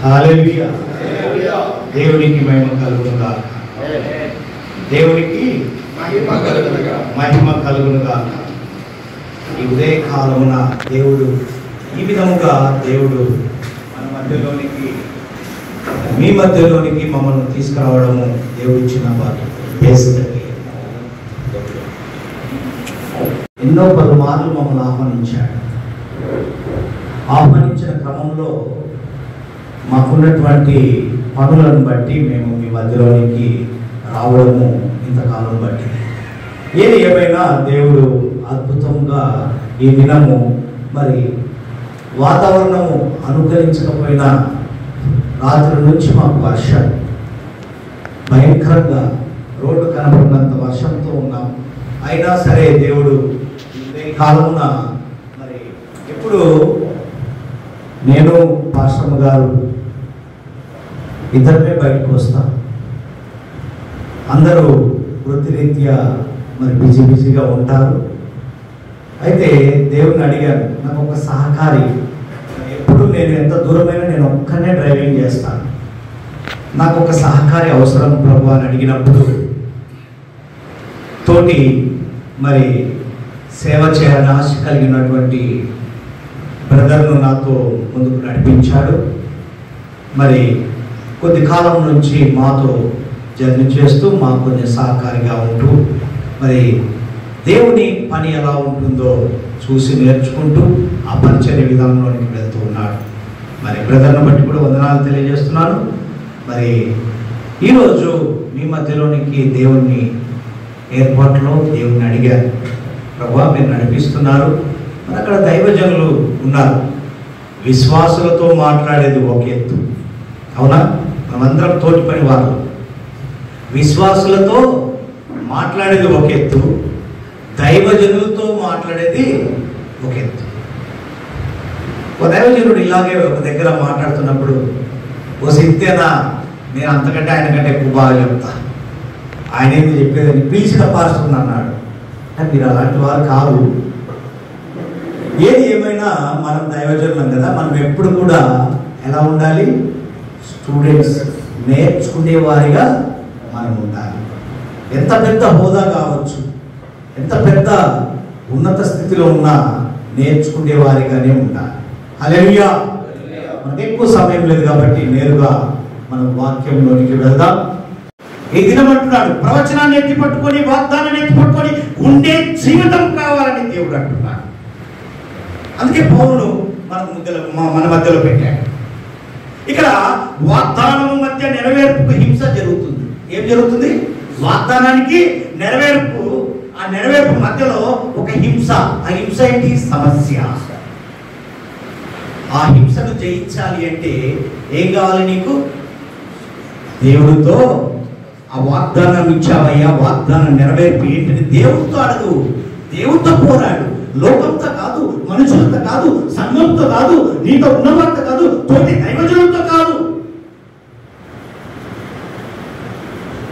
హల్లెలూయా. దేవునికి మహిమ కలుగునుగా. దేవునికి మహిమ కలుగునుగా. ఈ ఉదయ కాలమున దేవుడు ఈ విధముగా దేవుడు మన మధ్యలోనికి మీ మధ్యలోనికి మమ్మల్ని తీసుకురావడము దేవుడు ఇచ్చిన బేసిక్. ఎన్నో పలుమార్లు మమ్మల్ని ఆహ్వానించాడు. ఆహ్వానించిన క్రమంలో మాకున్నటువంటి పనులను బట్టి మేము మీ మధ్యలోనికి రావడము ఇంతకాలం బట్టి. ఏది ఏమైనా దేవుడు అద్భుతంగా ఈ దినము మరి వాతావరణము అనుకరించకపోయినా రాత్రి నుంచి మాకు వర్షం భయంకరంగా రోడ్డు కనబడినంత వర్షంతో ఉన్నాం. అయినా సరే దేవుడు ఈ కాలమున మరి ఎప్పుడు నేను పాస్టమ్మ గారు ఇద్దరిమే బయటకు వస్తాం. అందరూ వృత్తిరీత్యా మరి బిజీగా ఉంటారు. అయితే దేవుని అడిగాను, నాకు ఒక సహకారి, ఎప్పుడు నేను ఎంత దూరమైనా నేను ఒక్కనే డ్రైవింగ్ చేస్తాను, నాకు ఒక సహకారి అవసరం ప్రభు అని అడిగినప్పుడు తోటి మరి సేవ చేయాలని ఆశ కలిగినటువంటి బ్రదర్ను నాతో ముందుకు నడిపించాడు. మరి కొద్ది కాలం నుంచి మాతో జర్నీ చేస్తూ మాకు కొంచెం సహకారిగా ఉంటూ మరి దేవుని పని ఎలా ఉంటుందో చూసి నేర్చుకుంటూ ఆ పరిచర్య విధానంలోనికి వెళ్తూ ఉన్నాడు. మరి బ్రదర్ను బట్టి కూడా వందనాలు తెలియజేస్తున్నాను. మరి ఈరోజు మీ మధ్యలోనికి దేవుని ఏర్పాటులో దేవుని అడిగారు, ప్రభువా మీరు నడిపిస్తున్నారు, మరి అక్కడ దైవజనులు ఉన్నారు, విశ్వాసులతో మాట్లాడేది ఒక ఎత్తు, అవునా? మనమందరం తోటి పని వాళ్ళు. విశ్వాసులతో మాట్లాడేది ఒక ఎత్తు, దైవజనులతో మాట్లాడేది ఒక ఎత్తు. ఒక దైవజనుడు ఇలాగే ఒక దగ్గర మాట్లాడుతున్నప్పుడు, ఓ సిద్ధేనా నేను అంతకంటే ఆయన కంటే ఎక్కువ బాగా చెప్తా, ఆయన ఏమి చెప్పేదని పిలిచిన పాస్టర్ అన్నాడు. కానీ మీరు అలాంటి వారు కాదు. ఏది ఏమైనా మనం దైవజనులం కదా, మనం ఎప్పుడు కూడా ఎలా ఉండాలి? స్టూడెంట్స్, నేర్చుకునే వారిగా మనం ఉండాలి. ఎంత పెద్ద హోదా కావచ్చు, ఎంత పెద్ద ఉన్నత స్థితిలో ఉన్నా నేర్చుకునే వారిగానే ఉండాలి. హల్లెలూయా. మనకు ఎక్కువ సమయం లేదు కాబట్టి నేరుగా మనం వాక్యంలోనికి వెళ్దాం. ఈ దినం అంటున్నాడు, ప్రవచనాన్ని ఎత్తి పట్టుకొని వాగ్దానాన్ని ఎత్తి పట్టుకొని ఉండే జీవితం కావాలని దేవుడు అంటున్నాడు. అందుకే పౌలును మన మధ్యలో పెట్టాడు. ఇక్కడ వాగ్దానము మధ్య నెరవేర్పుకు హింస జరుగుతుంది. ఏం జరుగుతుంది? వాగ్దానానికి నెరవేర్పు, ఆ నెరవేర్పు మధ్యలో ఒక హింస. ఆ హింస ఏంటి? సమస్య. ఆ హింసను జయించాలి అంటే ఏం కావాలి నీకు? దేవుడితో ఆ వాగ్దానం ఇచ్చావయ్యా, వాగ్దానం నెరవేర్పు ఏంటని దేవుడితో అడుగు, దేవుడితో పోరాడు. లోకంతో కాదు, మనుషులతో కాదు, సంఘంతో కాదు, నీతో ఉన్నవారితో కాదు, తోటి దైవజనులతో కాదు.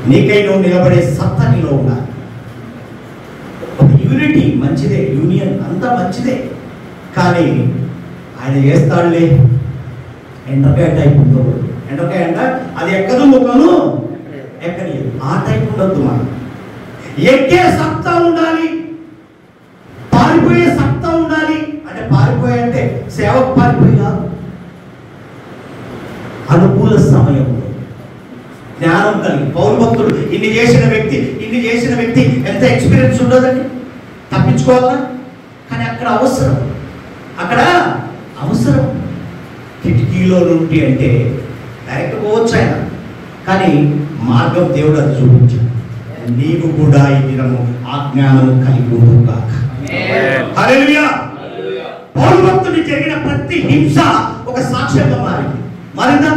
నీకై నువ్వు నిలబడే సత్తా నీలో ఉండాలి. ఒక యూనిటీ మంచిదే, యూనియన్ అంతా మంచిదే, కానీ ఆయన చేస్తాడులే ఎండ్రకాయ టైప్ ఉందో, ఎండ్రకాయ అంట అది ఎక్కదు ముఖను ఎక్కడి, ఆ టైప్ ఉండొద్దు. మనం ఎక్కే సత్తా ఉండాలి, పారిపోయే సత్తా ఉండాలి. అంటే పారిపోయే అంటే సేవకు పారిపోయి కాదు, అనుకూల సమయంలో జ్ఞానం కలిగి. పౌలు భక్తుడు ఇన్ని చేసిన వ్యక్తి ఎంత ఎక్స్పీరియన్స్ ఉండదండి, తప్పించుకోవాలా? కానీ అక్కడ అవసరం కిటికీలో నుండి అంటే డైరెక్ట్ పోవచ్చు ఆయన, కానీ మార్గం దేవుడు అది చూపించాడు. నీవు కూడా ఈ దినము ఆ జ్ఞానం కలిగి ఉండుగాక. హల్లెలూయా. పౌలు భక్తుడికి జరిగిన ప్రతి హింస ఒక సాక్ష్యంగా మారిందా?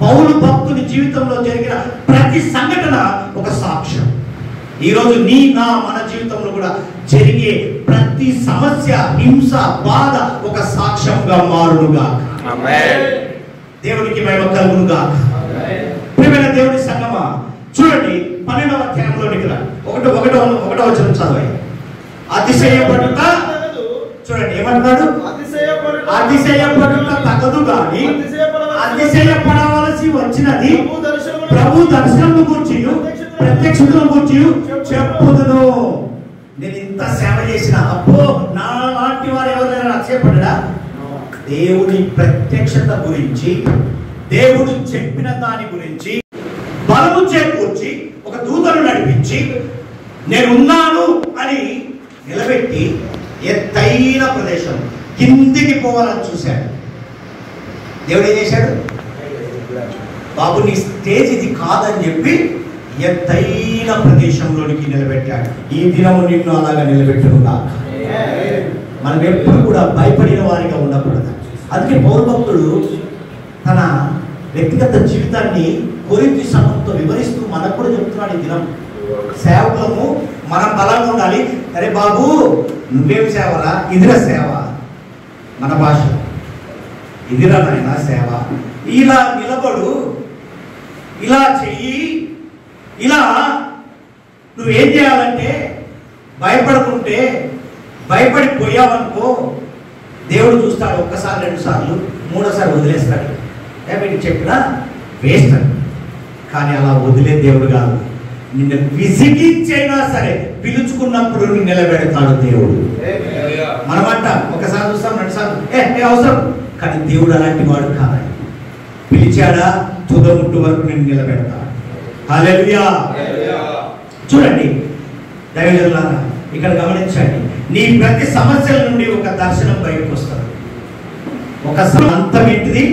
పౌలు భక్తుని జీవితంలో జరిగిన ప్రతి సంఘటన ఒక సాక్ష్యం. ఈరోజు మన జీవితంలో కూడా జరిగే ప్రతి సమస్య, హింస, బాధ ఒక సాక్ష్యంగా మారునుగా. దేవునికి మహిమ కలుగునుగా. ప్రియమైన దేవుని సంగమా, చూడండి 12వ అధ్యాయంలోనికి రా. ఒకటో వచనం చదవండి. అతిశయపడుట, చూడండి ఏమంటున్నాడు? అతిశయపడుట తగదు కానీ అతిశయపడవలసి వచ్చినది ప్రభు దర్శనము గురించి ప్రత్యక్షతను గురించి చెప్పుదును. నేను ఇంత సేవ చేసిన అబ్బో నా లాంటి వారు ఎవరైనా అతిశయపడ్డా? దేవుని ప్రత్యక్షత గురించి, దేవుడు చెప్పిన దాని గురించి బలము చేకూర్చి ఒక దూతను నడిపించి నేనున్నాను అని నిలబెట్టి ఎత్తైన ప్రదేశం కిందికి పోవాలని చూశాడు. దేవుడు ఏం చేశాడు? బాబు నీ స్టేజ్ ఇది కాదని చెప్పి ఎత్తైన ప్రదేశంలోనికి నిలబెట్టాడు. ఈ దినము నిన్ను అలాగా నిలబెట్టును కాక. మనం ఎప్పుడు కూడా భయపడిన వారిగా ఉండకూడదు. అందుకే పౌలు భక్తుడు తన వ్యక్తిగత జీవితాన్ని కొరింథీ సంఘంతో వివరిస్తూ మనకు కూడా చెప్తున్నాడు. ఈ దినం సేవకులము మనం బలంగా ఉండాలి. అరే బాబు నువ్వేం సేవరా? ఇదిరా సేవ. మన భాష ఇదిరా నాయన సేవ. ఇలా నిలబడు, ఇలా చెయ్యి, ఇలా నువ్వేం చేయాలంటే భయపడుకుంటే భయపడిపోయావనుకో దేవుడు చూస్తాడు. ఒక్కసారి, 2 సార్లు, 3సారి వదిలేస్తాడు. వీటికి చెప్పినా వేస్ట్ అని. కానీ అలా వదిలే దేవుడు కాదు. నిన్ను విసిగించైనా సరే పిలుచుకున్నప్పుడు నిలబెడతాడు దేవుడు. మనమంట ఒకసారి చూస్తాం, 2 సార్లు అవసరం. కానీ దేవుడు అలాంటి వాడు కాదు. పిలిచాడా తుదముట్టు వరకు నేను నిలబెడతాడు. హల్లెలూయా. చూడండి దైవజనులారా, ఇక్కడ గమనించండి. నీ ప్రతి సమస్యల నుండి ఒక దర్శనం బయటకు వస్తుంది. ఒక అంతం ఏంటిది?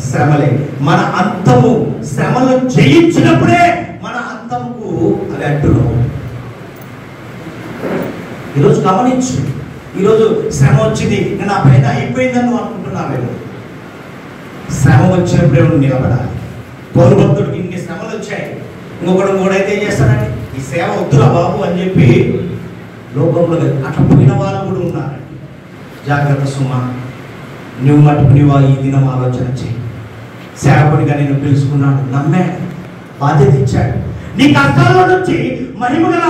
శ్రమలే. మన అంతము శ్రమలు జయించినప్పుడే మన అంతముకు అవి అడ్డును. ఈరోజు గమనించు. ఈరోజు శ్రమ వచ్చింది, నా పైన అయిపోయిందని నువ్వు అనుకుంటున్నావేమో. శ్రమ వచ్చినప్పుడే నువ్వు నిలబడాలి. పౌలు భక్తుడికి ఇన్ని శ్రమలు వచ్చాయి. ఇంకొకడైతే ఏం చేస్తాడండి? ఈ సేవ వద్దురా బాబు అని చెప్పి లోకంలో అట్లా పోయిన వారు కూడా ఉన్నారండి. జాగ్రత్త సుమా. నువ్వు మటుకు నువ్వు ఈ దినం ఆలోచన చేయి. సేవకుడిగా నేను పిలుచుకున్నాడు, నమ్మాడు, బాధ్యత ఇచ్చాడు. నీ కష్టాల నుంచి మహిమగల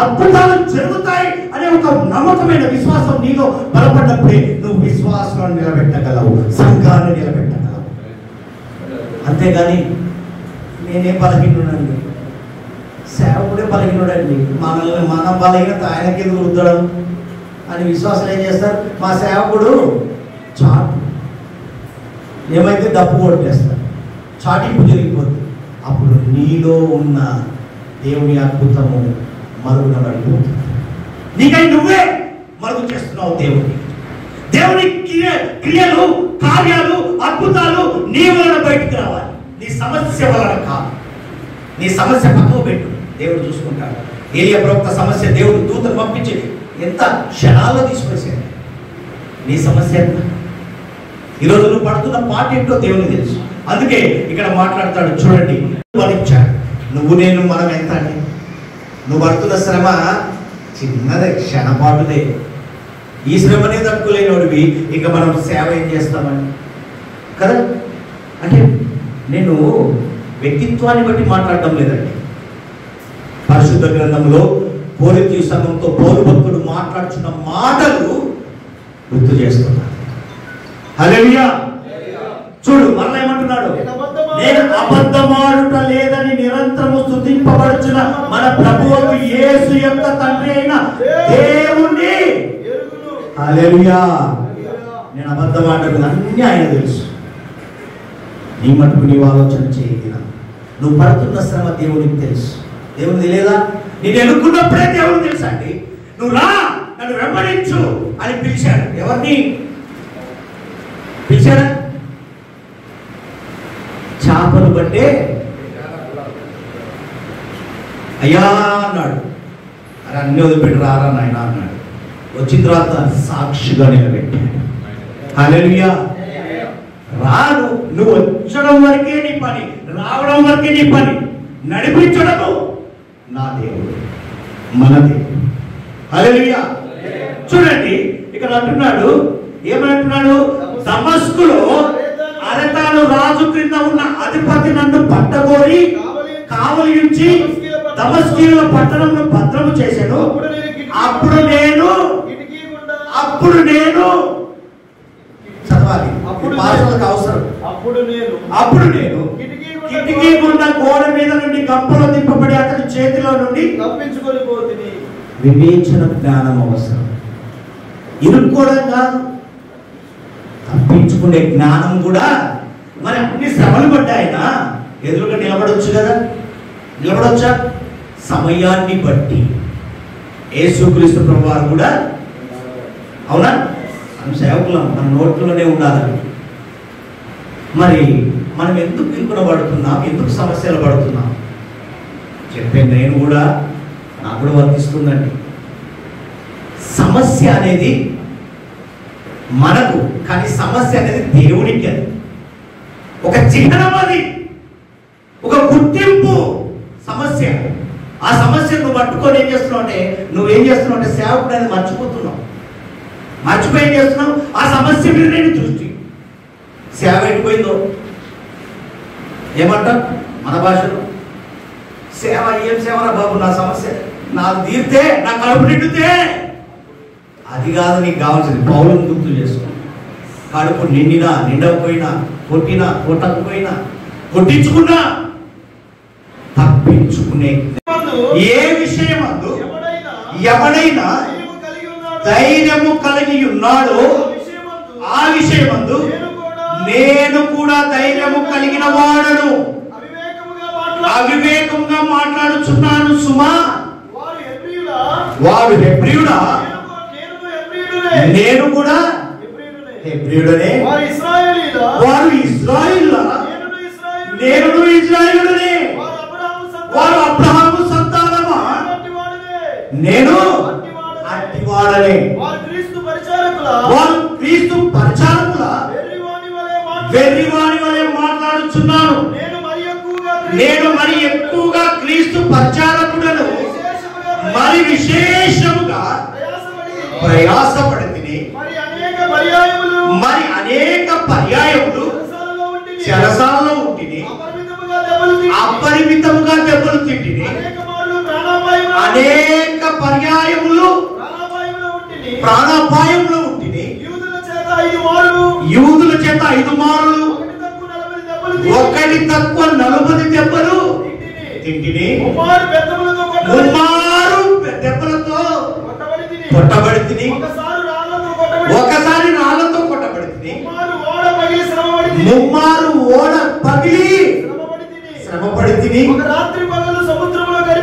అద్భుతాలు జరుగుతాయి అనే ఒక నమ్మకమైన విశ్వాసం నీలో బలపడ్డప్పుడే నువ్వు విశ్వాసాన్ని నిలబెట్టగలవు, సంఘాన్ని నిలబెట్టగలవు. అంతేగాని నేనే బలహీనుడండి, సేవకుడే బలహీనుడండి, మన బలహీనత ఆయనకి ఎందుకు రుద్దడం అని విశ్వాసం ఏం చేస్తారు? మా సేవకుడు చాటు ఏమైతే డప్పు కొట్టేస్తారు, చాటింపు జరిగిపోతుంది. అప్పుడు నీలో ఉన్న దేవుని అద్భుతము మరుగున పడిపోతుంది. నీకై నువ్వే మరుగు చేస్తున్నావు దేవుని. దేవుని క్రియలు, కార్యాలు, అద్భుతాలు నీ వలన బయటికి రావాలి. నీ సమస్య వలన కాదు. నీ సమస్య పక్కకు పెట్టు, దేవుడు చూసుకుంటాడు. ఏలియా ప్రవక్త సమస్య దేవుడు దూతను పంపించి ఎంత క్షణాల్లో తీసుకొచ్చాడు. నీ సమస్య ఎంత? ఈరోజు నువ్వు పడుతున్న పాట ఏంటో దేవునికి తెలుసు. అందుకే ఇక్కడ మాట్లాడతాడు. చూడండి, వరించాడు. నువ్వు నేను మనం ఎంత అండి? నువ్వు పడుతున్న శ్రమ చిన్నదే, క్షణపాటుదే. ఈ శ్రమనే తట్టుకోలేనివాడివి, ఇక మనం సేవ ఏం చేస్తామని కదా. అంటే నేను వ్యక్తిత్వాన్ని బట్టి మాట్లాడటం లేదండి. పరిశుద్ధ గ్రంథంలో కొరింథీ సంఘంతో పౌలు భక్తుడు మాట్లాడుతున్న మాటలు గుర్తు చేస్తున్నాడు. హల్లెలూయా. చూడు మరలా ఏమంటున్నాడు? నేను అబద్ధమాడుట లేదని నిరంతరము స్తుతింపబడుచున్న మన ప్రభువు యేసు యొక్క తండ్రి అయిన దేవుణ్ణి. హల్లెలూయా. నేను అబద్ధమాడటం అన్నీ ఆయన తెలుసు. నీ మటుకు నీవు ఆలోచన చేయగల. నువ్వు పడుతున్న శ్రమ దేవునికి తెలుసు. దేవుని తెలియదా? నేను ఎన్నుకున్నప్పుడే దేవుడు తెలుసా అండి. నువ్వు రా, నన్ను వెంబడించు అని పిలిచాడు. ఎవరిని పిలిచాడా? చేపలు పట్టే అయ్యా అన్నాడు. అరే అన్ని వదిలిపెట్టి రారా నాయన అన్నాడు. వచ్చిన తర్వాత సాక్షిగా నిలబెట్టాడు. హల్లెలూయా. రాను, నువ్వు వచ్చడం వరకే నీ పని, రావడం వరకే నీ పని, నడిపించడము నా దేవుడు, మన దేవుడు. హల్లెలూయా. చూడండి ఇక్కడ అంటున్నాడు, ఏమంటున్నాడు? దమస్కులో అరెతాను రాజు క్రింద ఉన్న అధిపతి నన్ను పట్టగోరి కావలి నుంచి దమస్కీయుల పట్టణంలో భద్రము చేశాను. అప్పుడు నేను చదవాలి, పాఠశాలకు అవసరం. అప్పుడు నేను కిటికీ గుండా గోడ మీద నుండి గంపలో దింపబడి అతని చేతిలో నుండి తప్పించుకొని పోతిని. వివేచన జ్ఞానం అవసరం. ఇరుక్కోవడం కాదు, తప్పించుకునే జ్ఞానం కూడా. మరి అన్ని శ్రమలు పడ్డాయన ఎదురుగా నిలబడొచ్చు కదా, నిలబడొచ్చా? సమయాన్ని బట్టి యేసుక్రీస్తు ప్రభువారు కూడా, అవునా, మనం సేవకులం, మన నోట్లోనే ఉండాలని. మరి మనం ఎందుకు ఇరుకునబడుతున్నాం, ఎందుకు సమస్యలు పడుతున్నాం చెప్పే నేను కూడా, నాకు కూడా వర్తిస్తుందండి. సమస్య అనేది మనకు, కానీ సమస్య అనేది దేవునికి. అది ఒక చిహ్నం, అది ఒక గుర్తింపు సమస్య. ఆ సమస్య నువ్వు పట్టుకొని ఏం చేస్తున్నావు అంటే, నువ్వేం చేస్తున్నావు అంటే సేవకుడు అనేది మర్చిపోతున్నావు. మర్చిపోయి ఏం చేస్తున్నావు, ఆ సమస్య మీద నేను దృష్టి. సేవ ఎటుపోయిందో ఏమంటా మన భాషలో, సేవ ఏం సేవరా బాబు, నా సమస్య నాకు తీరితే, నా కడుపు నిండితే. అది కాదు నీకు కావాల్సింది. పౌలుని గుర్తు చేసుకో. కడుపు నిండినా నిండకపోయినా, కొట్టినా కొట్టకపోయినా, కొట్టించుకున్నా, తప్పించుకునే ఏ విషయమందు ఎవడైనా ధైర్యము కలిగి ఉన్నాడో ఆ విషయమందు నేను కూడా ధైర్యము కలిగిన వాడను. అవివేకంగా మాట్లాడుచున్నాను సుమా. వాడు హెబ్రీయుడా, నేను కూడా హెబ్రీయుడనే. వారు ఇశ్రాయేలులా, నేను ఇశ్రాయేలునే. వారు అబ్రహాము సంతానమా, నేను అట్టివాడనే. వారు క్రీస్తు పరిచారకులా, వెర్రివాని వలె మాట్లాడుచున్నాను. నేను మరి ఎక్కువగా క్రీస్తు పరిచారకుడను, మరి విశేషముగా ప్రయాసపడితిని. మరి అనేక పర్యాయములు చెరసాలలో ఉంటిని, అపరిమితముగా దెబ్బలు తింటిని. అనేక పర్యాయములు ప్రాణాపాయంలో ఉంటిని. యూదుల చేత 5 మారులు, ఒకటి తక్కువ 40 దెబ్బలు తింటిని. 3 దెబ్బలతో కొట్టబడితిని. ఒకసారి రాళ్లతో కొట్టబడితిని. 3 ఓడ పగిలి శ్రమపడితిని.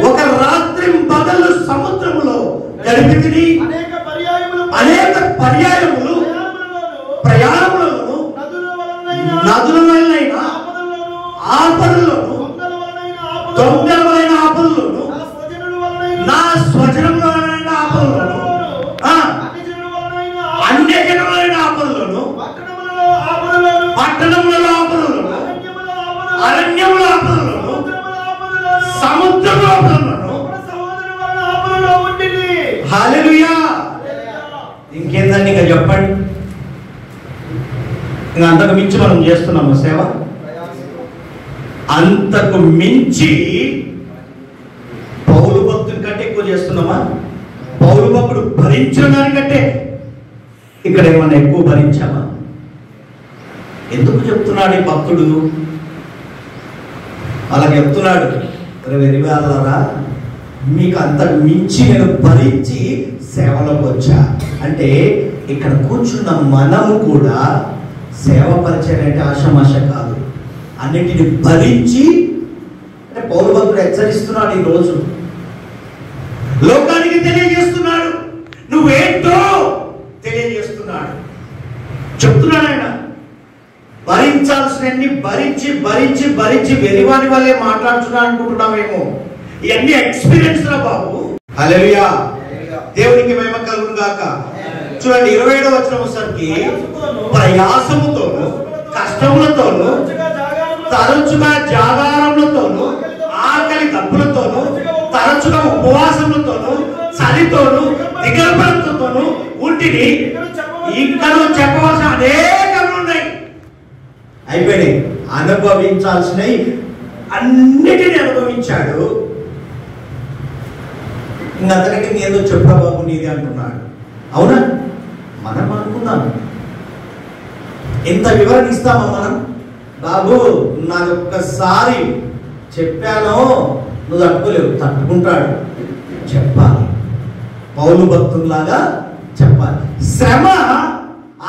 ఒక రాత్రి పగలు సముద్రములో గడిపితిని. అనేక పర్యాయములు ప్రయాణములను, నదుల వలన ఆపదలోను, దొంగల వలన ఆపదలోను, నా స్వజనం వలన ఆపదలోను, అన్య జనములైన ఆపదలోను, పట్టణములలో ఆపదలోను, అరణ్యముల ఆపదలోను, సముద్రముల ఆపదలోను. హల్లెలూయా. ఇంకేందండి ఇక చెప్పండి. ఇంకా అంతకు మించి మనం చేస్తున్నాము సేవ. అంతకు మించి పౌలు భక్తుని కంటే ఎక్కువ చేస్తున్నామా? పౌలు భక్తుడు భరించిన దానికంటే ఇక్కడ ఏమన్నా ఎక్కువ భరించామా? ఎందుకు చెప్తున్నాడు ఈ భక్తుడు? అలా చెప్తున్నాడు, వెరివాళ్ళరా, మీకు అంతకు మించి నేను భరించి సేవలోకి వచ్చా అంటే. ఇక్కడ కూర్చున్న మనము కూడా సేవ పరిచయం అంటే ఆషామాష కాదు, అన్నింటిని భరించి. అంటే పౌలు భక్తుడు హెచ్చరిస్తున్నాడు, ఈరోజు లోకానికి తెలియజేస్తున్నాడు, నువ్వేంటో తెలియజేస్తున్నాడు. చెప్తున్నాడు ఆయన, భరించాల్సినన్ని భరించి భరించి భరించి వెరివాని వల్లే మాట్లాడుతున్నాడు అనుకుంటున్నామేమో. ఇవన్నీ ఎక్స్పీరియన్స్ రా బాబు. హల్లెలూయా. దేవునికి మహిమ కలుగును గాక. చూడండి 27వ వచనం వచ్చేసరికి, ప్రయాసముతోను కష్టములతోను తరచుగా జాగారములతోను ఆకలి దప్పులతోను తరచుగా ఉపవాసములతోను చలితోను దిగల్పడంతోను ఉంటిని. ఇంకా చెప్పవలసిన అనేకములు ఉన్నాయి. అయిపోయినాయి. అనుభవించాల్సినవి అన్నిటిని అనుభవించాడు. ఇంకంతకంటే ఏదో చెప్పా బాబు నీది అంటున్నాడు. అవునా? మనం అనుకున్నాం ఎంత వివరణ ఇస్తామా మనం? బాబు నాకు ఒక్కసారి చెప్పాను, నువ్వు తట్టుకోలేవు. తట్టుకుంటాడు, చెప్పాలి. పౌలు భక్తుల్లాగా చెప్పాలి. శ్రమ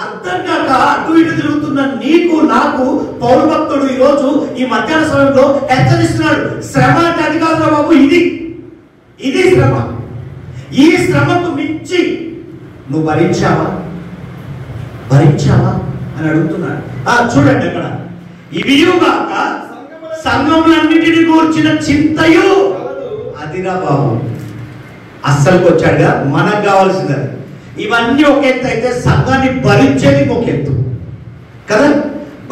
అర్థం కాక అటు ఇటు తిరుగుతున్న నీకు నాకు పౌలు భక్తుడు ఈరోజు ఈ మధ్యాహ్న సమయంలో హెచ్చరిస్తున్నాడు. శ్రమ అంటే అది కాదురా బాబు, ఇది శ్రమ. ఈ శ్రమకు మించి నువ్వు భరించావా అని అడుగుతున్నాడు. చూడండి అక్కడ, ఇవియుగాక సంఘములన్నిటిని గూర్చిన చింతయు అదిరా బాబు. అస్సలుకు వచ్చాడుగా, మనకు కావాల్సింది ఇవన్నీ ఒక ఎత్తు అయితే సంఘాన్ని భరించేది ఒక ఎత్తు కదా.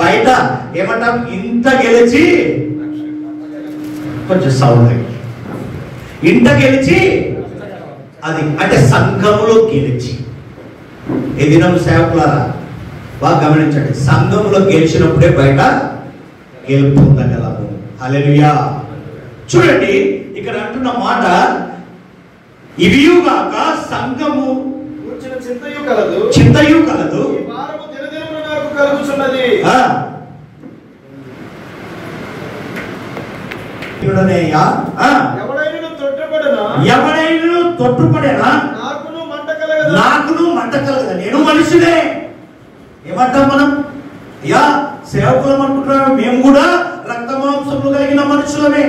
బయట ఏమంటాం, ఇంత గెలిచి కొంచెం సౌండ్, ఇంత గెలిచి అది అంటే సంఘములో గెలిచి. ఈ దినం సేవకులారా బాగా గమనించండి, సంఘంలో గెలిచినప్పుడే బయట గెలుపు పొందగలము. హల్లెలూయా. చూడండి ఇక్కడ అంటున్న మాట, ఇవియుగాక సంఘము చింతయు కలదు ఎవడైనా తొట్టుపడేనా నాకును మంట కలగదా. నేను మనిషినే. ఏమంటాం మనం? సేవకులం అనుకుంటున్నాం, మేము కూడా రక్త మాంసములు కలిగిన మనుషులమే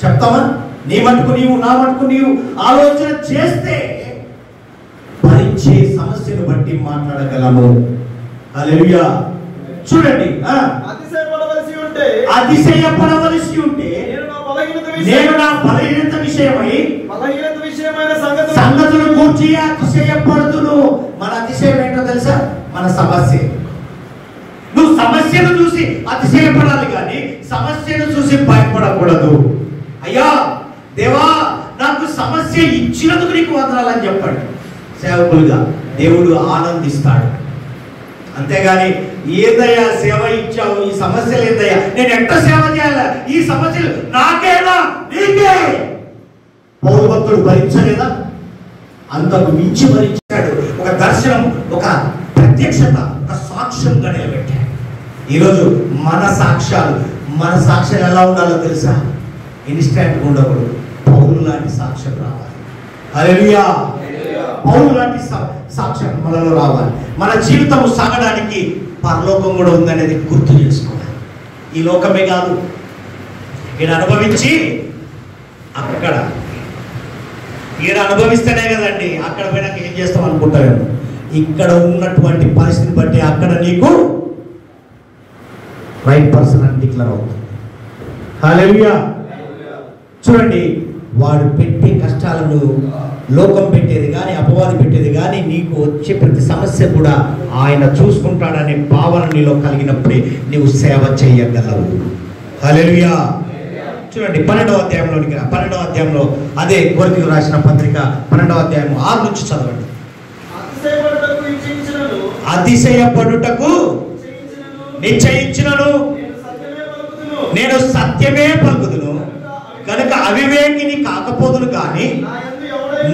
చెప్తామా? నీ మటుకు నీవు, నా మటుకు నీవు ఆలోచన చేస్తే భరించే సమస్యను బట్టి మాట్లాడగలము. హల్లెలూయా. చూడండి, అతిశయపడవలసి ఉంటే నేను నా బలహీనత విషయమైన సంగతులను గూర్చి అతిశయపడుతును. మన అతిశయం ఏంటో తెలుసా? మన సమస్య. నువ్వు సమస్యను చూసి అతిశయపడాలి కానీ సమస్యను చూసి భయపడకూడదు. అయ్యా దేవా, నాకు సమస్య ఇచ్చినందుకు నీకు వందనాలని చెప్పండి. సేవకులుగా దేవుడు ఆనందిస్తాడు. అంతేగాని ఏదయ్యా సేవ ఇచ్చావు, ఈ సమస్యలు ఏందయ్యా, నేను ఎంత సేవ చేయాలా, ఈ సమస్యలు నాకేనా నీకే. పౌలు భక్తుడు భరించలేదా? అంతకు మించి భరించాడు. ఒక దర్శనం, ఒక ప్రత్యక్షత, ఒక సాక్ష్యంగా నిలబెట్టాడు. ఈరోజు మన సాక్ష్యాలు ఎలా ఉండాలో తెలుసా? ఇన్స్టాంట్గా ఉండకూడదు. పౌలు లాంటి సాక్ష్యం రావాలి. హల్లెలూయా. పౌలు లాంటి సాక్ష్యం మనలో రావాలి. మన జీవితం సాగడానికి పరలోకం కూడా ఉందనేది గుర్తు చేసుకోవాలి. ఈ లోకమే కాదు, ఈయన అనుభవించి అక్కడ, ఈయన అనుభవిస్తేనే కదండి అక్కడ పోయినాక ఏం చేస్తాం అనుకుంటారు. ఇక్కడ ఉన్నటువంటి పరిస్థితిని బట్టి అక్కడ నీకు రైట్ పర్సన్ అని డిక్లేర్ అవుతుంది. హల్లెలూయా. చూడండి, వాడు పెట్టే కష్టాలను లోకం పెట్టేది కానీ, అపవాది పెట్టేది కానీ, నీకు వచ్చే ప్రతి సమస్య కూడా ఆయన చూసుకుంటాడనే భావన నీలో కలిగినప్పుడే నీవు సేవ చేయగలవు. హల్లెలూయా. చూడండి 12వ అధ్యాయంలోనికి 12వ అధ్యాయంలో అదే కొరింథీయులకు రాసిన పత్రిక 12వ అధ్యాయం 6 నుంచి చదవండి. అతిశయపడుటకు నిశ్చయించినను నేను సత్యమే పలుకుదును కనుక అవివేకిని కాకపోదును కానీ,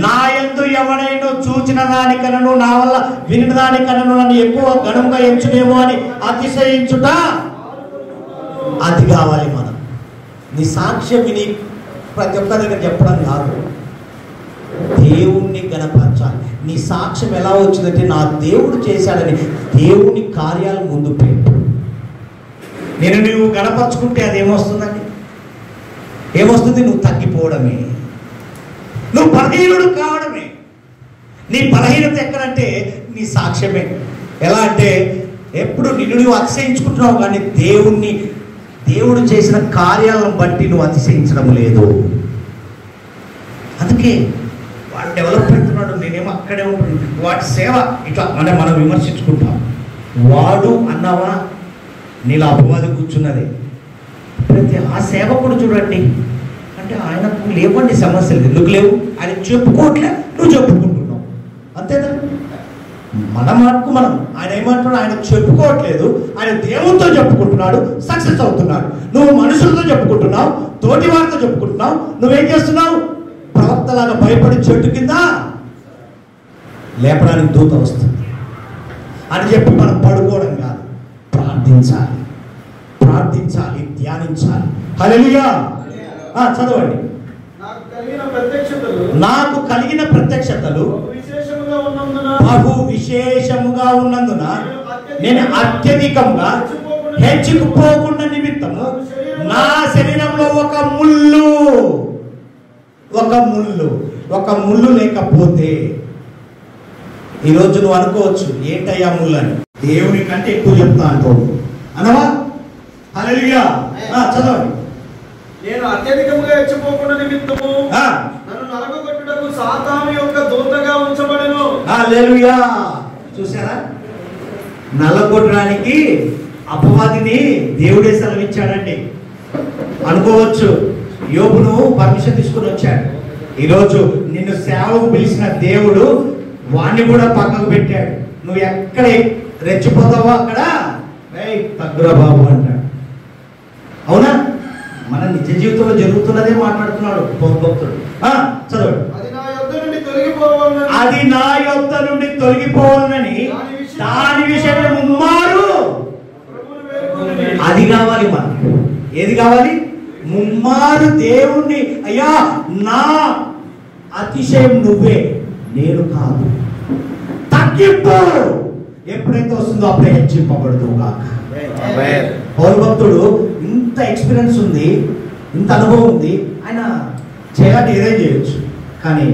నా యందు ఎవడైనా చూచిన దానికనను నా వల్ల వినిన దానికనను నన్ను ఎక్కువ ఘనంగా ఎంచునేమో అని అతిశయించుట అది కావాలి. మనం నీ సాక్ష్యం విని ప్రతి ఒక్క దగ్గర చెప్పడం కాదు, దేవుణ్ణి గణపరచాలి. నీ సాక్ష్యం ఎలా వచ్చిందంటే, నా దేవుడు చేశాడని దేవుని కార్యాలు ముందు పెట్టు. నువ్వు గణపరచుకుంటే అది ఏమొస్తుందండి? ఏమొస్తుంది? నువ్వు తగ్గిపోవడమే, నువ్వు బలహీనుడు కావడమే. నీ బలహీనత ఎక్కడంటే నీ సాక్ష్యమే. ఎలా అంటే, ఎప్పుడు నిన్ను నువ్వు అతిశయించుకుంటున్నావు కానీ దేవుడు చేసిన కార్యాలను బట్టి నువ్వు అతిశయించడం లేదు. అందుకే వాడు డెవలప్ అవుతున్నాడు, నేనేమో అక్కడే ఉంటుంది. వాటి సేవ ఇట్లా మనం విమర్శించుకుంటాం. వాడు అన్నావా, నీలా అపవాది కూర్చున్నది. ప్రతి ఆ సేవకుడు చూడండి, అంటే ఆయనకు లేవండి సమస్యలు. ఎందుకు లేవు? ఆయన చెప్పుకోవట్లే, నువ్వు చెప్పుకుంటున్నావు. అంతేనా? మన మాటకు మనం. ఆయన ఏమంటున్నాడు? ఆయన చెప్పుకోవట్లేదు, ఆయన దేవునితో చెప్పుకుంటున్నాడు, సక్సెస్ అవుతున్నాడు. నువ్వు మనుషులతో చెప్పుకుంటున్నావు, తోటి వారితో చెప్పుకుంటున్నావు. నువ్వేం చేస్తున్నావు? ప్రవక్తలాగా భయపడి చెట్టు కింద లేపడానికి దూత వస్తుంది అని చెప్పి మనం పడుకోవడం కాదు. ప్రార్థించాలి, ప్రార్థించాలి, ధ్యానించాలి. హల్లెలూయా. చదవండి. నాకు కలిగిన ప్రత్యక్షతలు బహు విశేషముగా ఉన్నందున నేను అత్యధికంగా హెచ్చుకుపోకుండా నిమిత్తము నా శరీరంలో ఒక ముళ్ళు లేకపోతే, ఈరోజు నువ్వు అనుకోవచ్చు ఏంటయ్యా ముళ్ళు అని. దేవుని కంటే ఎక్కువ చెప్తా అంటాడు అనవా? హల్లెలూయా. చదవండి. నేను అత్యధికంగా హెచ్చిపోకుండా నిమిత్తము నన్ను నరకగొట్టుటకు సాతాను యొక్క దూతగా ఉంచబడెను. హల్లెలూయా. చూసారా, నల్లగొట్టడానికి అపవాదిని దేవుడే సెలవిచ్చాడండి. అనుకోవచ్చు యోబును పర్మిషన్ తీసుకుని వచ్చాడు. ఈరోజు నిన్ను సేవకు పిలిచిన దేవుడు వాణ్ణి కూడా పక్కకు పెట్టాడు. నువ్వు ఎక్కడ రెచ్చిపోతావో అక్కడ తగ్గురా బాబు అంటాడు. అవునా? మన నిజ జీవితంలో జరుగుతున్నదే మాట్లాడుతున్నాడు భక్తుడు. చదవండి. అది నా యొద్ద నుండి తొలగిపోవాలని దాని విషయమే ముమ్మారు. అది కావాలి మనకి. ఏది కావాలి? ముమ్మారు దేవుణ్ణి, అయ్యా నా అతిశయం నువ్వే, నేను కాదు. తగ్గింపు ఎప్పుడైతే వస్తుందో అప్పుడే హెచ్చింపబడుతుందా. పౌలు భక్తుడు ఇంత ఎక్స్పీరియన్స్ ఉంది, ఇంత అనుభవం ఉంది, ఆయన చేయాలంటే ఏదైనా చేయొచ్చు. కానీ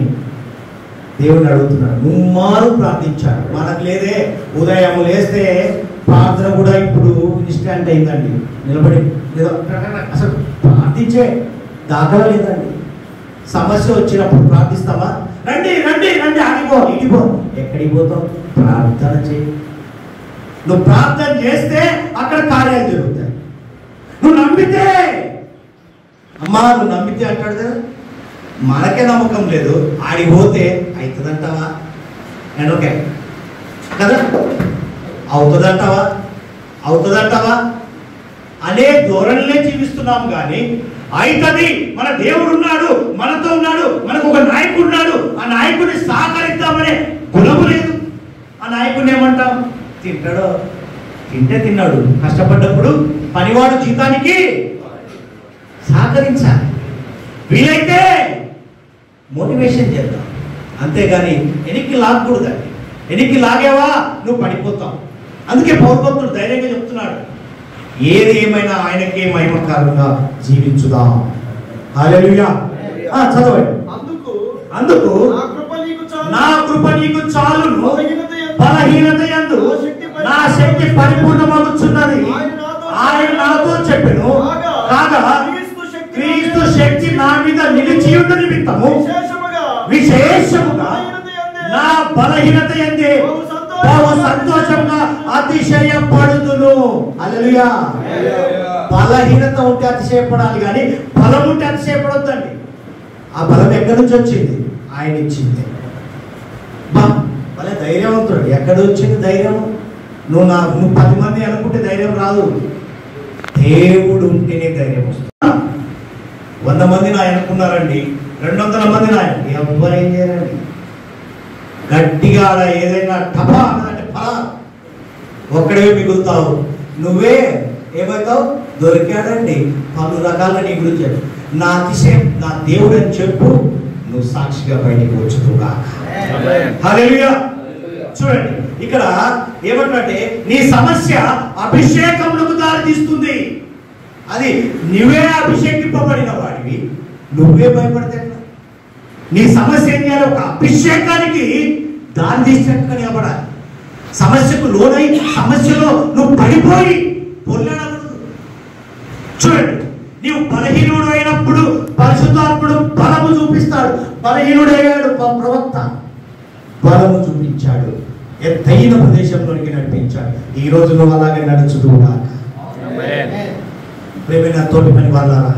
దేవుడిని అడుగుతున్నాడు, ముమ్మారు ప్రార్థించాడు. మనకు లేదే, ఉదయం లేస్తే ప్రార్థన కూడా ఇప్పుడు ఇన్స్టాంట్ అయిందండి. నిలబడి లేదా అసలు ప్రార్థించే దాఖలా లేదండి. సమస్య వచ్చినప్పుడు ప్రార్థిస్తావా? రండి రండి రండి, ఆగిపో ఇడిపో. ఎక్కడికి పోతావు? ప్రార్థన చేయి. నువ్వు ప్రార్థన చేస్తే అక్కడ కార్యాలు జరుగుతాయి. నువ్వు నమ్మితే, అమ్మా నువ్వు నమ్మితే అంటాడు కదా. మనకే నమ్మకం లేదు, ఆడికి పోతే అవుతుందంటావా? అండ్ ఓకే కదా, అవుతుందంటావా అనే ధోరణిలో జీవిస్తున్నాం. కానీ అవుతుంది, మన దేవుడు ఉన్నాడు, మనతో ఉన్నాడు, మనకు ఒక నాయకుడు ఉన్నాడు, ఆ నాయకుడిని సహకరిద్దామనే గుణము లేదు. ఆ నాయకుడిని ఏమంటాం? తింటాడో తింటే తిన్నాడు, కష్టపడ్డప్పుడు పనివాడు జీతానికి సహకరించాలి. వీలైతే మోటివేషన్ చేద్దాం, అంతేగాని వెనక్కి లాగకూడదండి. వెనక్కి లాగేవా నువ్వు పడిపోతావు. అందుకే పౌరభక్తుడు ధైర్యంగా చెప్తున్నాడు, ఏది ఏమైనా ఆయనకే మహిమకారంగా జీవించుదాం. హల్లెలూయా. చదవండి. అందుకు నా కృప నీకు చాలును, బలహీనత యందు నా శక్తి పరిపూర్ణమగుచున్నది ఆయన నాతో చెప్పెను. కాగా క్రీస్తు శక్తి నా మీద నిలిచియుండు నిమిత్తము విశేషముగా నా బలహీనత యందే బహు సంతోషంగా అతిశయపడుదును. హల్లెలూయా. బలహీనత ఉంటే అతిశయపడాలి, కానీ బలం ఉంటే అతిశయపడొద్దండి. ఆ బలం ఎక్కడి నుంచి వచ్చింది? ఆయన ఇచ్చింది. భలే ధైర్యవంతుడు. ఎక్కడ వచ్చింది ధైర్యం? నువ్వు 10 మంది అనుకుంటే ధైర్యం రాదు. దేవుడు ఉంటేనే ధైర్యం వస్తుంది. 100 మంది నా అనుకున్నారండి, 200 మంది నా ఎవరు ఏం చేయాలండి? గట్టిగా ఏదైనా టపా అన్నదంటే ఫలా ఒక్కడే మిగులుతావు. నువ్వే ఏమవుతావు? దొరికాడండి. 10 రకాల నీ గురించి నా అతిశయం నా దేవుడు అని చెప్పు, నువ్వు సాక్షిగా బయటికి వచ్చుగా. హల్లెలూయా. చూడండి ఇక్కడ ఏమంటే నీ సమస్య అభిషేకములకు దారి తీస్తుంది. అది నువ్వే అభిషేకింపబడిన వాడివి, నువ్వే భయపడితే నీ సమస్య ఏం చేయాలి? ఒక అభిషేకానికి దారి తీసినట్టుగా నిలబడాలి. సమస్యకు లోనై సమస్యలో నువ్వు పడిపోయి పొల్లాడకూడదు. చూడండి, నీవు బలహీనుడు అయినప్పుడు పరిశుద్ధాత్ముడు బలము చూపిస్తాడు. బలహీనుడయ్యాడు ప్రవక్త, బలము చూపించాడు, ఎత్తైన ప్రదేశంలోనికి నడిపించాడు. ఈ రోజు నువ్వు అలాగే నడుచుదువుగా. ప్రేమైన తోటి పని వాళ్ళారా,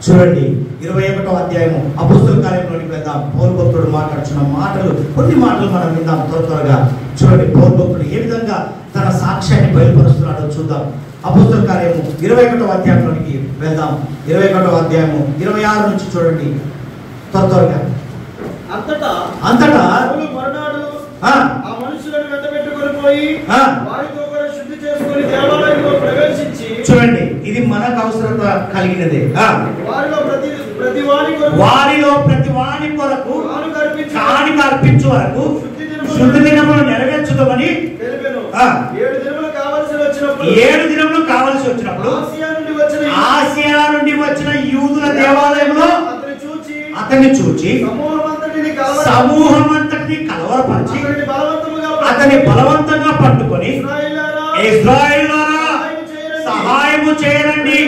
చూడండి 21వ అధ్యాయము అపోస్తలుల కార్యంలోనికి వెళ్దాం. పౌలు భక్తుడు మాట్లాడుతున్న మాటలు, కొన్ని మాటలు మనం విందాం త్వరగా. చూడండి పౌలు భక్తుడు ఏ విధంగా తన సాక్ష్యాన్ని బయలుపరుస్తున్నాడో చూద్దాం. అపోస్తలుల కార్యము 21వ అధ్యాయంలోనికి వెళ్దాం. 21వ అధ్యాయము 26 నుంచి చూడండి త్వరగా. అంతటా మరునాడు ఆ మనుషులను వెంటబెట్టుకొని పోయి వారితో కూడా శుద్ధి చేసుకొని దేవాలయంలో ఇది మనకు అవసరత కలిగినదే. వారిలో ప్రతి వాని కొరకు కానుక అర్పించు వరకు శుద్ధి దినములు నెరవేర్చుదామని 7 దినములు కావలసి వచ్చినప్పుడు ఆసియా నుండి వచ్చిన యూదుల దేవాలయంలో అతన్ని చూచి సమూహం అంతటిని కలవరపరిచి అతని బలవంతంగా పట్టుకొని ఇశ్రాయేలులారా సహాయము చేయరండి,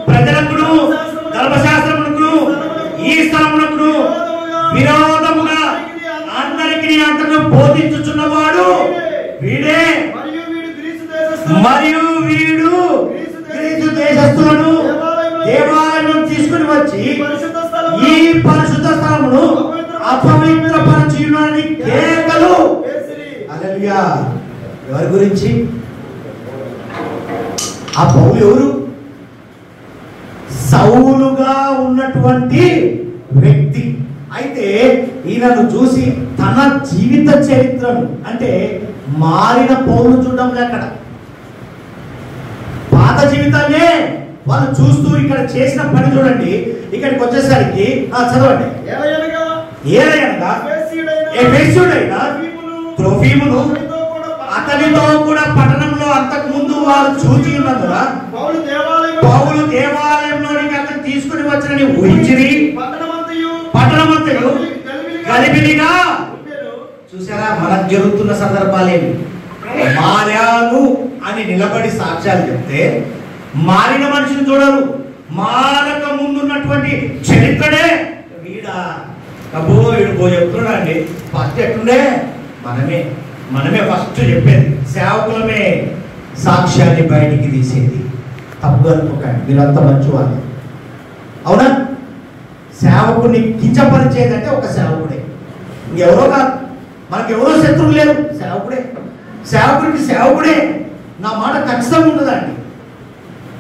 ప్రజలకును ధర్మశాస్త్రమునకును ఈ స్థలమునకును విరోధముగా అందరికీ అంతను బోధించుచున్నవాడు వీడే, మరియు వీడు గ్రీసు దేశస్థులను దేవాలయం తీసుకుని వచ్చి ఈ పరిశుద్ధ స్థలమును అపవిత్రపరచునని కేకలు. హల్లెలూయా. ఎవరి గురించి? ఆ పౌలు ఎవరు? సౌలుగా ఉన్నటువంటి వ్యక్తి. అయితే ఈయనను చూసి తన జీవిత చరిత్రను, అంటే మారిన పౌలు చూడడం లేక పాత జీవితాన్నే వాళ్ళు చూస్తూ ఇక్కడ చేసిన పని చూడండి. ఇక్కడికి వచ్చేసరికి చదవండి. ఏలయనగా ఎఫెసీయుడైన త్రోఫిమును అతనితో కూడా పట్టణంలో అంతకు ముందు వారు చూచి ఉన్నందున పౌలు దేవాలయంలోనికి అతను తీసుకుని వచ్చని ఊహించిరి. పట్టణమంతయు గలిబిలిగా. చూసారా మనకు జరుగుతున్న సందర్భాలేమి? మారాను అని నిలబడి సాక్ష్యాలు చెప్తే మారిన మనిషిని చూడరు. మారక ముందున్నటువంటి చరిత్రనే వీడా అబ్బో వీడు చెప్తున్నాడు అండి. ఫస్ట్ ఎట్లుండే మనమే ఫస్ట్ చెప్పేది. సేవకులమే సాక్ష్యాన్ని బయటికి తీసేది. తప్పు అనుకోకండి, మీరంతా మంచివాళ్ళు. అవునా? సేవకుని కించపరిచేది అంటే ఒక సేవకుడే, ఇంకెవరో కాదు. మనకెవరో శత్రువు లేరు, సేవకుడే. సేవకుడికి సేవకుడే. నా మాట ఖచ్చితంగా ఉండదండి.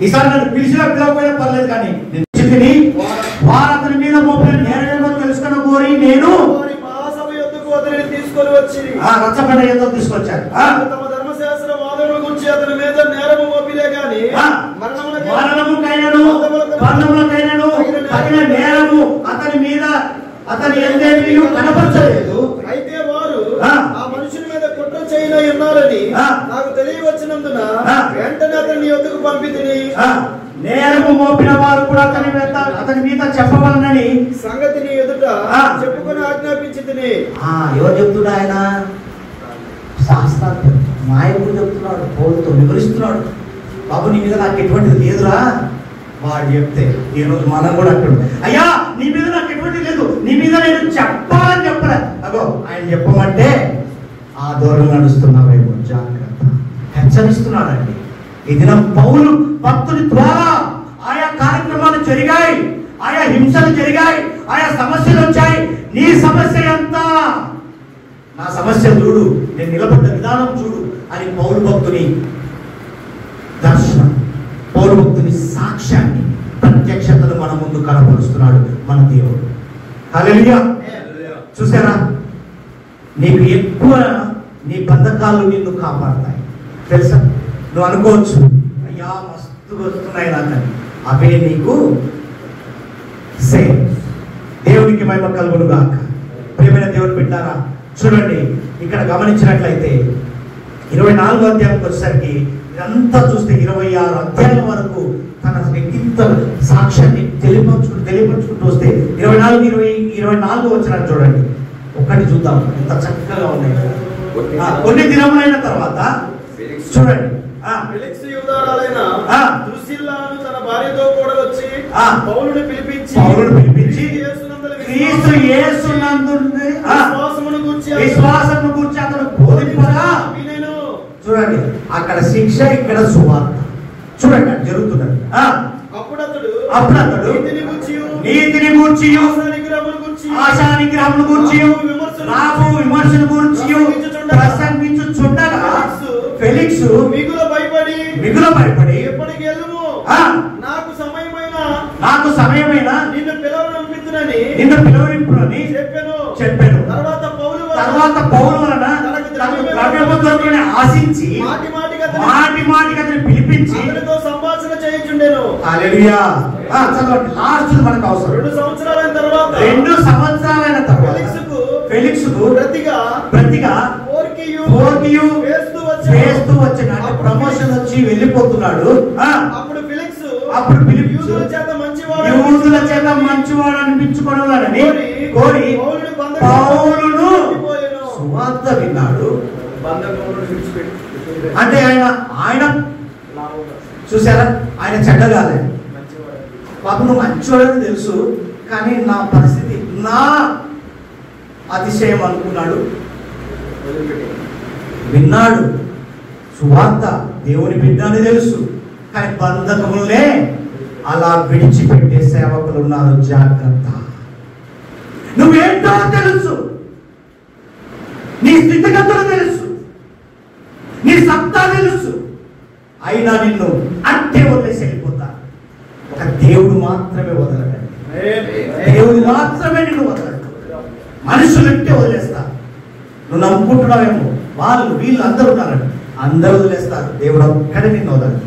ఈసారి నన్ను పిలవకపోయినా పర్లేదు, కానీ నేను వారు అతని మీద మోపిన నేరమో తెలుసుకున్న కోరి నేను రచ్చబండ ఏదో తీసుకొచ్చాను. తమ ధర్మశాస్త్ర వాదనల గురించి అతని మీద నేరము మోపిలే గాని మరణముకైనను తగిన నేరము అతని మీద అతని ఎందేమీ కనపరచలేదు. అయితే వారు ఆ మనుషుల మీద కుట్ర చేయన ఉన్నారని నాకు తెలియవచ్చినందున వెంటనే అతని యొద్దకు పంపితిని. నేరము మోపిన వారు కూడా అతని మీద చెప్పవలనని సంగతిని ఎదుట చెప్పుకొని ఆజ్ఞాపించితిని. ఎవరు చెప్తున్నా? ఆయన శాస్త్రాలు నాయకుడు చెప్తున్నాడు, పౌలుతో వివరిస్తున్నాడు. బాబు నీ మీద నాకు ఎటువంటిది లేదురా. వాడు చెప్తే ఈరోజు మనం కూడా అంటాడు, అయ్యా నీ మీద నాకు ఎటువంటి లేదు, నీ మీద నేను చెప్పాలని చెప్పలే. అగో ఆయన చెప్పమంటే ఆ దూరం నడుస్తున్నావేమో, జాగ్రత్త. హెచ్చరిస్తున్నాడండి. ఈ దినం పౌలు భక్తుని ద్వారా ఆయా కార్యక్రమాలు జరిగాయి, ఆయా హింసలు జరిగాయి, ఆయా సమస్యలు వచ్చాయి. నీ సమస్య ఎంత? నా సమస్య చూడు, నేను నిలబడ్డ విధానం చూడు అని పౌలు భక్తుని దర్శనం, పౌలు భక్తుని సాక్ష్యాన్ని, ప్రత్యక్షతను మన ముందు కనపరుస్తున్నాడు మన దేవుడు. హల్లెలూయా. చూసారా? నీకు ఎక్కువ నీ బంధకాలు నిన్ను కాపాడతాయి తెలుసా? నువ్వు అనుకోవచ్చు, అయ్యా మస్తు వస్తున్నాయి నాకు, అవే నీకు సేవ్. దేవునికి మహిమ కలుగును గాక. ప్రియమైన దేవుని బిడ్డారా, చూడండి ఇక్కడ గమనించినట్లయితే 24వ అధ్యాయంకి వచ్చేసరికి ఇదంతా చూస్తే 26 అధ్యాయాల వరకు తన వ్యక్తిత్వ సాక్ష్యాన్ని తెలియపరుచుకుంటూ వస్తే 24 వచనాలు చూడండి. ఒక్కటి చూద్దాం, ఎంత చక్కగా ఉన్నాయి. కొన్ని దినములైన తర్వాత చూడండి, ఫెలిక్స్ యూదారాలైన ద్రుసిల్లాను తన భార్యతో కూడా వచ్చి పౌలుని పిలిపించి క్రీస్తు యేసునందు విశ్వాసమును గురించి అతను బోధింపగా. చూడండి, అక్కడ శిక్ష, ఇక్కడ సువార్త. చూడండి అది జరుగుతున్నది. అప్పుడు అతడు నీతిని గూర్చి, ఆశా నిగ్రహమును గూర్చి, రాబు విమర్శను గూర్చి ప్రసంగించుచుండగా ఫెలిక్స్ మిగుల భయపడి ఎప్పటికి ఎలుము, నాకు సమయమైన నిన్ను పిలవనిప్పునని చెప్పాను. తర్వాత పౌలు వలన ఆశించి మాటి మాటికి అతను పిలిపించి అతనితో సంభాషణ చేయించుట కూర్చుండెను. హల్లెలూయా. చదవండి, లాస్ట్ మనకు అవసరం. 2 సంవత్సరాలైన తర్వాత 2 సంవత్సరాలైన తర్వాత ఫెలిక్స్కు ప్రతిగా పోర్కియు వేస్తూ వచ్చిన ప్రమోషన్ వచ్చి వెళ్ళిపోతున్నాడు. అప్పుడు ఫెలిక్స్ యూదుల చేత మంచివాడు అనిపించుకోవాలని కోరి పౌలును సువార్త విన్నాడు. అంటే ఆయన చూసారా, ఆయన చెడ్డగాలే, పాపం నువ్వు మంచివాడని తెలుసు, కానీ నా పరిస్థితి నా అతిశయం అనుకున్నాడు. విన్నాడు సువార్త, దేవుని బిడ్డ అని తెలుసు, కానీ బంధకములనే అలా విడిచిపెట్టే సేవకులు ఉన్నారు. జాగ్రత్త. నువ్వేంటో తెలుసు, నీ స్థితిగతులు తెలుసు, నీ సత్తా తెలుసు, అయినా నిన్ను అట్టే వదిలేసి వెళ్ళిపోతారు. ఒక దేవుడు మాత్రమే వదలడండి. దేవుడు మాత్రమే నిన్ను వదలడు. మనుషులు అంటే వదిలేస్తారు. నువ్వు నమ్ముకుంటున్నావేమో, వాళ్ళు వీళ్ళు అందరూ ఉన్నారండి, అందరూ వదిలేస్తారు. దేవుడు ఒక్కడే నిన్ను వదలడు.